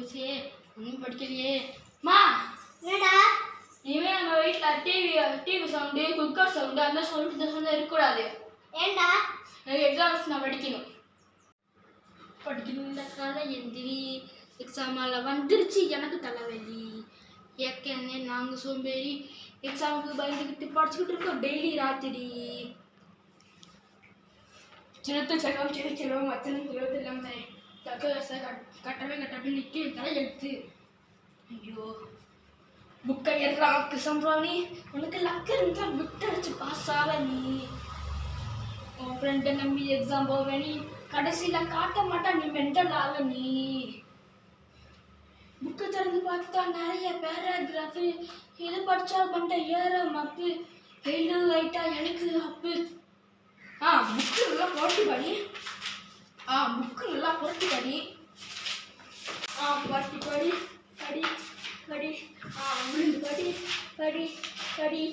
லூசியே ஒன்றும் படிக்கலையே. மா என்னடா? இனிமே நம்ம வீட்டில் டிவி சவுண்டு, குக்கர் சவுண்டு அந்த சவுண்டு இந்த சவுண்டு இருக்கக்கூடாது. ஏண்டா? எனக்கு எக்ஸாம்ஸ் நான் படிக்கணும். படிக்கணும்ல காலை எந்திரி. எக்ஸாமால் வந்துருச்சு எனக்கு தலைவலி. ஏற்கனவே நாங்கள் சோம்பேறி எக்ஸாமுக்கு பயந்துக்கிட்டு படிச்சுக்கிட்டு இருக்கோம் டெய்லி ராத்திரி. சின்னத்து செல்வம் சின்ன செல்வம் அத்தனும் செல்வத்து இல்லாமல் தக்க கட்டவே நிற்க தலை எழுத்து. ஐயோ புக்கை எறாக்கு சம்பளம். உனக்கு லக்கு இருந்தால் புக் அடிச்சு பாஸ் ஆக நீ. உன் ஃப்ரெண்டை நம்பி எக்ஸாம் போவே நீ. கடைசியில் காட்ட மாட்டா நீ மென்டல் ஆக நீ. புக்கை திறந்து பார்த்தா நிறைய பேராகிராஃபு. இது படித்தா பண்ணிட்ட ஏற மப்பு. எழு ரைட்டா எனக்கு அப்பு. புக்கு நல்லா புரட்டி படி. புக்கு நல்லா புரட்டி படி. புரட்டி படி படி படி. விழுந்து படி படி படி.